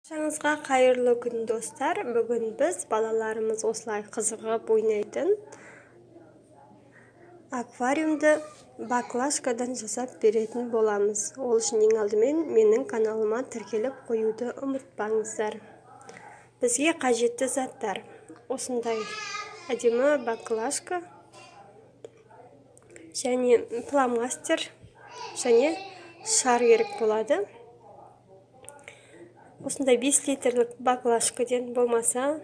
Баршаңызға қайырлы күн достар. Бүгін біз балаларымыз осылай қызығып ойнайтын аквариумды баклажкадан жасап беретін боламыз. Ол үшін ең алдымен менің каналыма тіркеліп қоюды ұмытпаңыздар. Бізге қажетті заттар: осындай әдемі баклажка және фломастер және шар керек болады. Осындай 5 литрлік баклажкадан болмаса,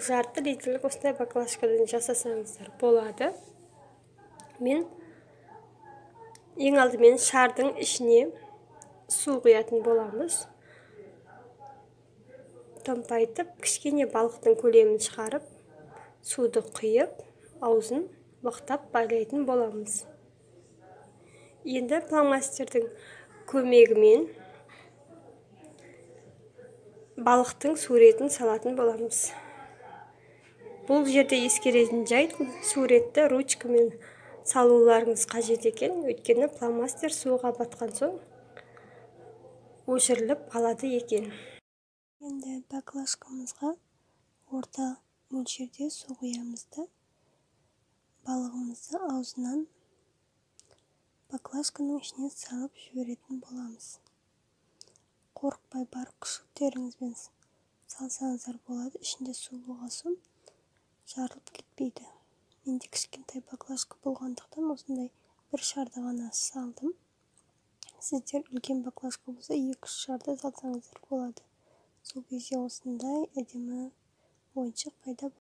жарты литрлік осындай баклажкадан жасасаңыздар болады. Мен ең алдымен шардың ішіне су құятын боламыз. Томпайтып, кішкене балықтың көлемін шығарып, суды құйып, аузын мықтап байлайтын боламыз. Енді фломастердің көмегімен балықтың суретін салатын боламыз. Бұл жерде ескеретін жайт, суретті ручкамен салуларыңыз қажет екен, өйткені фломастер суға батқан соң өшіріліп қалады екен. Енді баклажкамызға орта мөлшерде су құямыз да, балығымызды аузынан баклажканың ішіне салып жіберетін боламыз. Қорықпай бар күштеріңізбен салсаңыздар болады. Ішінде су болған соң жарылып кетпейді. Менде кішкентай баклажка болғандықтан осындай бір шарды ғана салдым. Сіздер үлкен баклажка болса 2-3 шарды салсаңыздар болады. Сол кезде осындай әдемі ойыншық пайда болады.